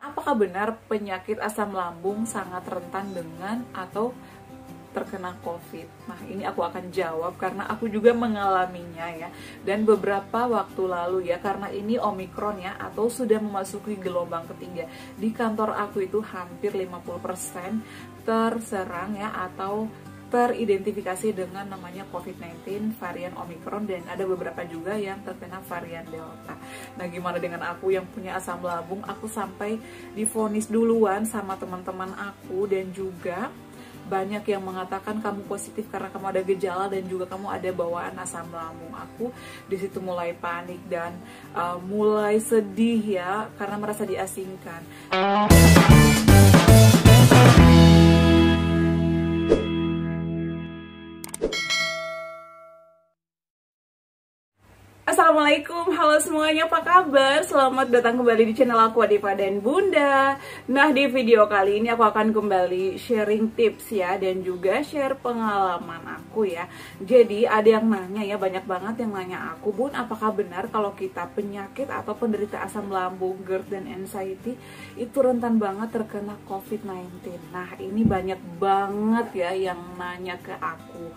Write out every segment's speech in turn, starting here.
Apakah benar penyakit asam lambung sangat rentan dengan atau terkena COVID? Nah, ini aku akan jawab karena aku juga mengalaminya ya. Dan beberapa waktu lalu ya, karena ini Omikron ya, atau sudah memasuki gelombang ketiga. Di kantor aku itu hampir 50% terserang ya, atau teridentifikasi dengan namanya COVID-19 varian Omikron, dan ada beberapa juga yang terkena varian Delta. Nah, gimana dengan aku yang punya asam lambung? Aku sampai divonis duluan sama teman-teman aku, dan juga banyak yang mengatakan kamu positif karena kamu ada gejala dan juga kamu ada bawaan asam lambung. Aku di situ mulai panik dan mulai sedih ya, karena merasa diasingkan. Assalamualaikum, halo semuanya, apa kabar? Selamat datang kembali di channel aku, Adipa dan Bunda. Nah, di video kali ini aku akan kembali sharing tips ya, dan juga share pengalaman aku ya. Jadi ada yang nanya ya, banyak banget yang nanya aku, Bun, apakah benar kalau kita penyakit atau penderita asam lambung, GERD, dan anxiety itu rentan banget terkena COVID-19? Nah, ini banyak banget ya yang nanya ke aku.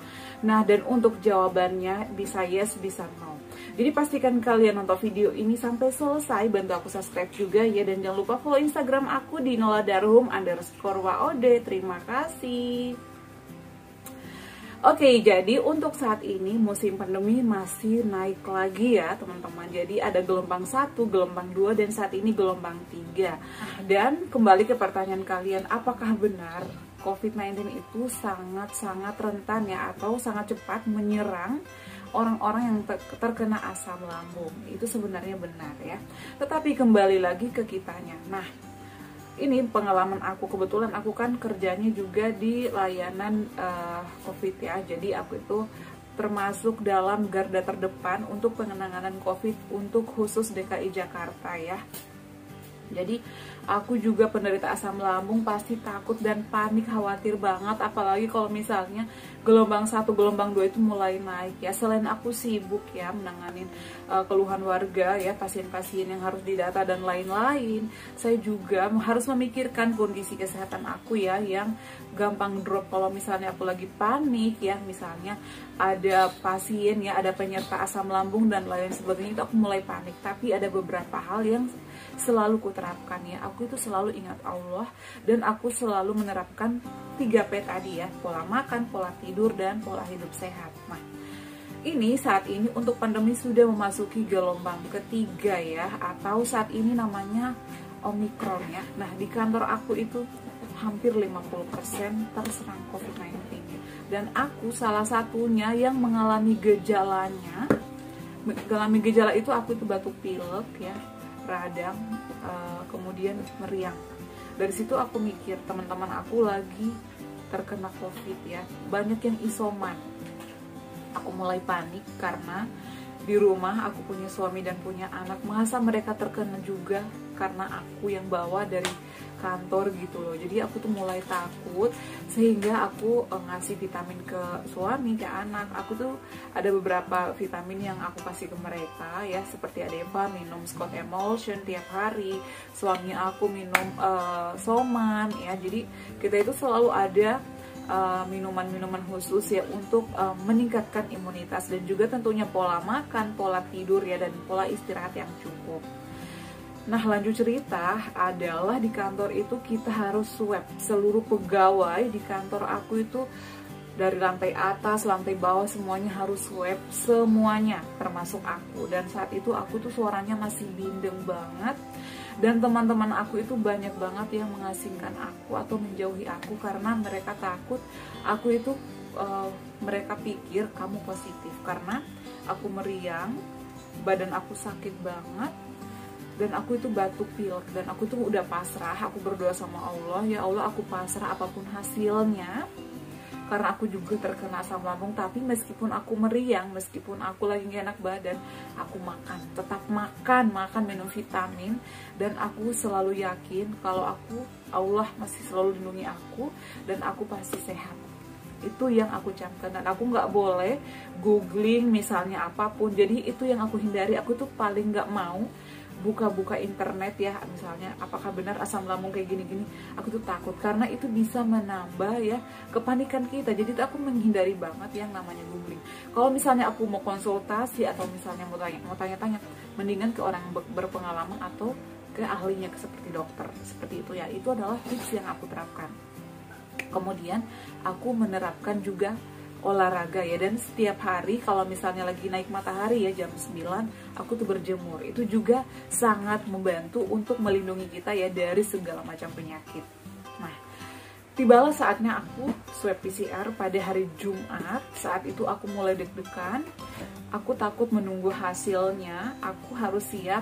Nah, dan untuk jawabannya bisa yes, bisa no. Jadi pastikan kalian nonton video ini sampai selesai, bantu aku subscribe juga ya, dan jangan lupa follow Instagram aku di noladarhum_waod. Terima kasih. Oke, jadi untuk saat ini musim pandemi masih naik lagi ya teman-teman. Jadi ada gelombang 1, gelombang 2, dan saat ini gelombang 3. Dan kembali ke pertanyaan kalian, apakah benar COVID-19 itu sangat-sangat rentan ya, atau sangat cepat menyerang orang-orang yang terkena asam lambung? Itu sebenarnya benar ya. Tetapi kembali lagi ke kitanya. Nah, ini pengalaman aku, kebetulan aku kan kerjanya juga di layanan COVID ya. Jadi aku itu termasuk dalam garda terdepan untuk penanganan COVID untuk khusus DKI Jakarta ya. Jadi aku juga penderita asam lambung, pasti takut dan panik, khawatir banget, apalagi kalau misalnya gelombang 1, gelombang 2 itu mulai naik ya. Selain aku sibuk ya menanganin keluhan warga ya, pasien-pasien yang harus didata dan lain-lain, saya juga harus memikirkan kondisi kesehatan aku ya, yang gampang drop kalau misalnya aku lagi panik ya. Misalnya ada pasien ya, ada penyerta asam lambung dan lain sebagainya, itu aku mulai panik. Tapi ada beberapa hal yang selalu kuterapkan ya. Aku itu selalu ingat Allah, dan aku selalu menerapkan 3P tadi ya, pola makan, pola tidur, dan pola hidup sehat. Nah, ini saat ini untuk pandemi sudah memasuki gelombang ketiga ya, atau saat ini namanya Omikron ya. Nah, di kantor aku itu hampir 50% terserang COVID-19, dan aku salah satunya yang mengalami gejalanya. Mengalami gejala itu aku itu batuk pilek ya, radang, kemudian meriang. Dari situ aku mikir teman-teman aku lagi terkena COVID ya, banyak yang isoman. Aku mulai panik karena di rumah aku punya suami dan punya anak, masa mereka terkena juga karena aku yang bawa dari kantor gitu loh. Jadi aku tuh mulai takut, sehingga aku ngasih vitamin ke suami, ke anak. Aku tuh ada beberapa vitamin yang aku kasih ke mereka ya, seperti Adeva minum Scott Emulsion tiap hari, suami aku minum Soman ya. Jadi kita itu selalu ada minuman-minuman khusus ya untuk meningkatkan imunitas, dan juga tentunya pola makan, pola tidur ya, dan pola istirahat yang cukup. Nah, lanjut cerita adalah di kantor itu kita harus swab. Seluruh pegawai di kantor aku itu dari lantai atas, lantai bawah, semuanya harus swab, semuanya termasuk aku. Dan saat itu aku tuh suaranya masih bindeng banget, dan teman-teman aku itu banyak banget yang mengasingkan aku atau menjauhi aku karena mereka takut aku itu mereka pikir kamu positif, karena aku meriang, badan aku sakit banget, dan aku itu batuk pilek, dan aku tuh udah pasrah. Aku berdoa sama Allah, ya Allah, aku pasrah apapun hasilnya, karena aku juga terkena asam lambung. Tapi meskipun aku meriang, meskipun aku lagi gak enak badan, aku makan, tetap makan, minum vitamin, dan aku selalu yakin kalau Allah masih selalu lindungi aku, dan aku pasti sehat. Itu yang aku camkan, dan aku nggak boleh googling misalnya apapun. Jadi itu yang aku hindari. Aku tuh paling nggak mau buka-buka internet ya, misalnya apakah benar asam lambung kayak gini-gini, aku tuh takut karena itu bisa menambah ya kepanikan kita. Jadi tuh aku menghindari banget yang namanya googling. Kalau misalnya aku mau konsultasi atau misalnya mau tanya-tanya, mendingan ke orang berpengalaman atau ke ahlinya, seperti dokter, seperti itu ya. Itu adalah tips yang aku terapkan. Kemudian aku menerapkan juga olahraga ya, dan setiap hari kalau misalnya lagi naik matahari ya jam 9 aku tuh berjemur. Itu juga sangat membantu untuk melindungi kita ya dari segala macam penyakit. Nah, tibalah saatnya aku swab PCR pada hari Jumat. Saat itu aku mulai deg-degan, aku takut menunggu hasilnya, aku harus siap,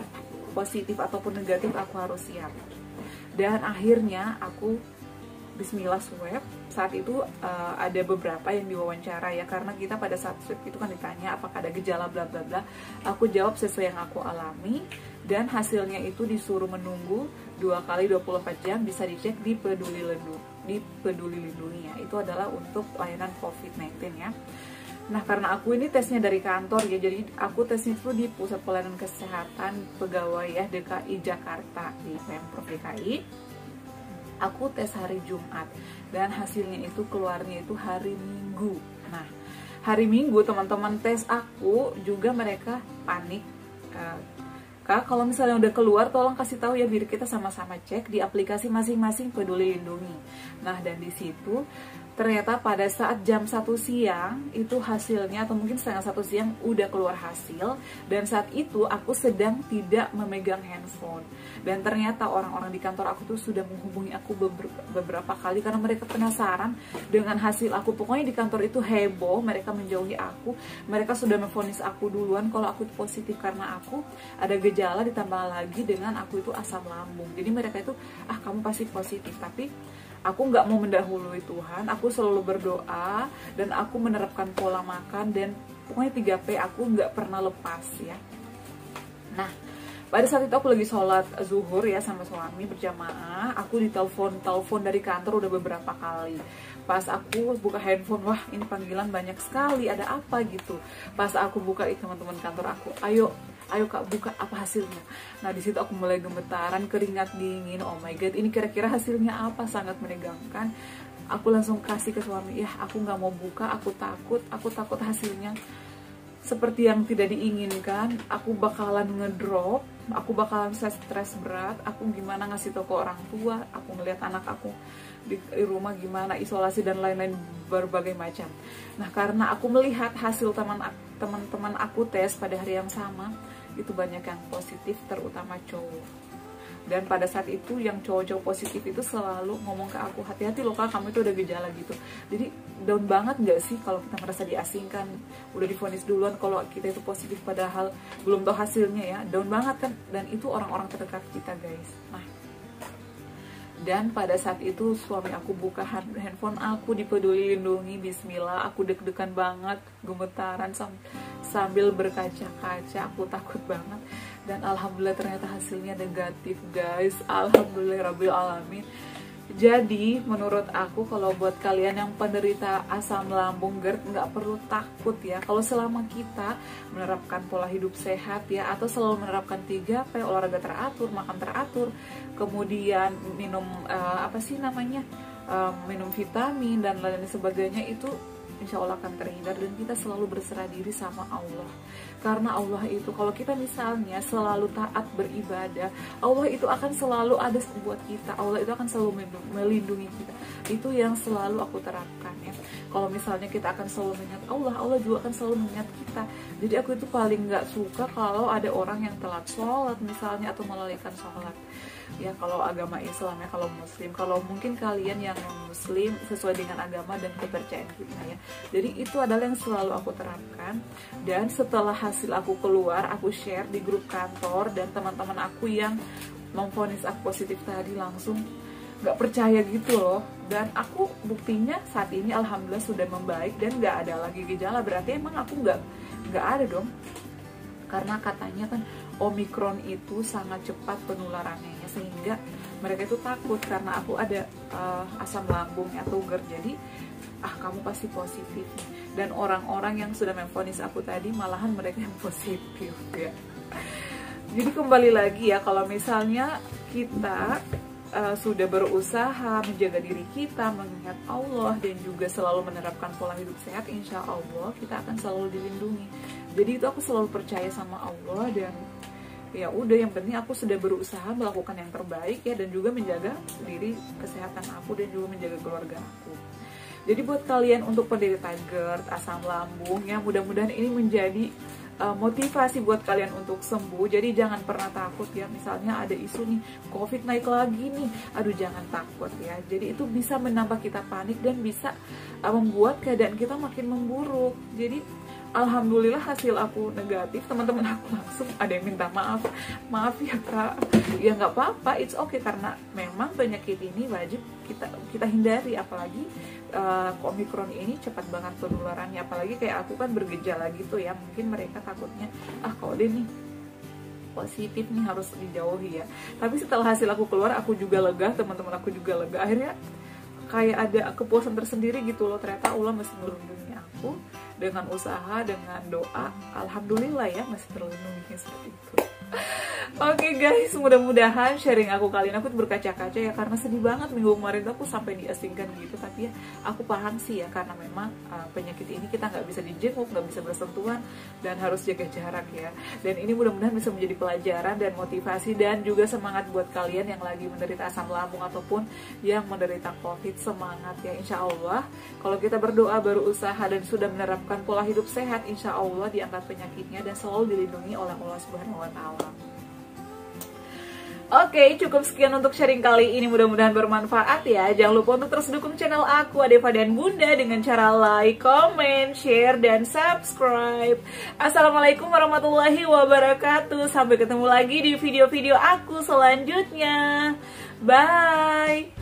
positif ataupun negatif aku harus siap. Dan akhirnya aku bismillah swab. Saat itu ada beberapa yang diwawancara ya, karena kita pada saat swab itu kan ditanya apakah ada gejala bla bla bla. Aku jawab sesuai yang aku alami, dan hasilnya itu disuruh menunggu 2 kali 24 jam, bisa dicek di Peduli Lindungi ya. Itu adalah untuk layanan COVID-19 ya. Nah, karena aku ini tesnya dari kantor ya, jadi aku tesnya itu di Pusat Pelayanan Kesehatan Pegawai ya DKI Jakarta, di Pemprov DKI. Aku tes hari Jumat dan hasilnya itu keluarnya itu hari Minggu. Nah, hari Minggu teman-teman tes aku juga mereka panik. Kak, kalau misalnya udah keluar tolong kasih tahu ya biar kita sama-sama cek di aplikasi masing-masing Peduli Lindungi. Nah, dan di situ ternyata pada saat jam 1 siang itu hasilnya, atau mungkin setengah 1 siang udah keluar hasil, dan saat itu aku sedang tidak memegang handphone. Dan ternyata orang-orang di kantor aku tuh sudah menghubungi aku beberapa kali karena mereka penasaran dengan hasil aku. Pokoknya di kantor itu heboh, mereka menjauhi aku, mereka sudah memvonis aku duluan kalau aku positif karena aku ada gejala ditambah lagi dengan aku itu asam lambung. Jadi mereka itu kamu pasti positif, tapi aku nggak mau mendahului Tuhan, aku selalu berdoa, dan aku menerapkan pola makan, dan pokoknya 3P aku nggak pernah lepas ya. Nah, pada saat itu aku lagi sholat zuhur ya sama suami berjamaah, aku ditelepon dari kantor udah beberapa kali. Pas aku buka handphone, wah ini panggilan banyak sekali, ada apa gitu. Pas aku buka, itu teman-teman kantor aku, ayo Kak buka, apa hasilnya. Nah, di situ aku mulai gemetaran, keringat dingin. Oh my god, ini kira-kira hasilnya apa, sangat menegangkan. Aku langsung kasih ke suami, ya aku nggak mau buka, aku takut hasilnya seperti yang tidak diinginkan. Aku bakalan ngedrop, aku bakalan stres berat, aku gimana ngasih tau ke orang tua, aku ngeliat anak aku di rumah gimana, isolasi dan lain-lain berbagai macam. Nah, karena aku melihat hasil teman-teman aku tes pada hari yang sama, itu banyak yang positif, terutama cowok. Dan pada saat itu yang cowok-cowok positif itu selalu ngomong ke aku, hati-hati loh Kak, kamu itu ada gejala gitu. Jadi down banget gak sih kalau kita merasa diasingkan, udah divonis duluan kalau kita itu positif padahal belum tahu hasilnya ya, down banget kan. Dan itu orang-orang terdekat kita guys. Nah, dan pada saat itu suami aku buka handphone aku di Peduli Lindungi, bismillah, aku deg-degan banget, gemetaran sambil berkaca-kaca, aku takut banget. Dan alhamdulillah ternyata hasilnya negatif guys, alhamdulillah rabbil alamin. Jadi menurut aku kalau buat kalian yang penderita asam lambung GERD nggak perlu takut ya, kalau selama kita menerapkan pola hidup sehat ya, atau selalu menerapkan 3P, olahraga teratur, makan teratur, kemudian minum minum vitamin dan lain sebagainya, itu insya Allah akan terhindar. Dan kita selalu berserah diri sama Allah, karena Allah itu kalau kita misalnya selalu taat beribadah, Allah itu akan selalu ada buat kita, Allah itu akan selalu melindungi kita. Itu yang selalu aku terapkan ya. Kalau misalnya kita akan selalu mengingat Allah, Allah juga akan selalu mengingat kita. Jadi aku itu paling nggak suka kalau ada orang yang telat sholat misalnya, atau melalaikan sholat ya, kalau agama Islam ya. Kalau Muslim, kalau mungkin kalian yang Muslim sesuai dengan agama dan kepercayaan kita ya. Jadi itu adalah yang selalu aku terapkan. Dan setelah hasil aku keluar, aku share di grup kantor, dan teman-teman aku yang memvonis aku positif tadi langsung nggak percaya gitu loh. Dan aku buktinya saat ini alhamdulillah sudah membaik dan nggak ada lagi gejala. Berarti emang aku nggak ada dong, karena katanya kan Omikron itu sangat cepat penularannya ya, sehingga mereka itu takut karena aku ada asam lambung atau GERD. Jadi kamu pasti positif. Dan orang-orang yang sudah memvonis aku tadi malahan mereka yang positif ya. Jadi kembali lagi ya, kalau misalnya kita sudah berusaha menjaga diri kita, mengingat Allah, dan juga selalu menerapkan pola hidup sehat, insya Allah kita akan selalu dilindungi. Jadi itu aku selalu percaya sama Allah, dan ya udah, yang penting aku sudah berusaha melakukan yang terbaik ya, dan juga menjaga diri, kesehatan aku, dan juga menjaga keluarga aku. Jadi buat kalian untuk penderita GERD, asam lambung ya, mudah-mudahan ini menjadi motivasi buat kalian untuk sembuh. Jadi jangan pernah takut ya, misalnya ada isu nih COVID naik lagi nih, aduh jangan takut ya. Jadi itu bisa menambah kita panik dan bisa membuat keadaan kita makin memburuk. Jadi alhamdulillah hasil aku negatif, teman-teman aku langsung ada yang minta maaf ya kak, ya nggak apa-apa, it's okay, karena memang penyakit ini wajib kita hindari, apalagi Omikron ini cepat banget penularannya, apalagi kayak aku kan bergejala gitu ya, mungkin mereka takutnya kalau dia nih positif nih harus dijauhi ya. Tapi setelah hasil aku keluar, aku juga lega, teman-teman aku juga lega, akhirnya kayak ada kepuasan tersendiri gitu loh, ternyata Allah masih melindungi aku dengan usaha, dengan doa, alhamdulillah ya masih terlindungi seperti itu. Oke guys, mudah-mudahan sharing aku kali ini aku berkaca-kaca ya, karena sedih banget minggu kemarin tuh aku sampai diasingkan gitu. Tapi ya aku paham sih ya, karena memang penyakit ini kita nggak bisa dijenguk, nggak bisa bersentuhan, dan harus jaga jarak ya. Dan ini mudah-mudahan bisa menjadi pelajaran dan motivasi dan juga semangat buat kalian yang lagi menderita asam lambung ataupun yang menderita COVID. Semangat ya, insya Allah kalau kita berdoa, berusaha, dan sudah menerapkan pola hidup sehat, insya Allah diangkat penyakitnya dan selalu dilindungi oleh Allah Subhanahu wa Ta'ala. Oke, cukup sekian untuk sharing kali ini, mudah-mudahan bermanfaat ya. Jangan lupa untuk terus dukung channel aku, Adeva dan Bunda, dengan cara like, comment, share, dan subscribe. Assalamualaikum warahmatullahi wabarakatuh. Sampai ketemu lagi di video-video aku selanjutnya. Bye.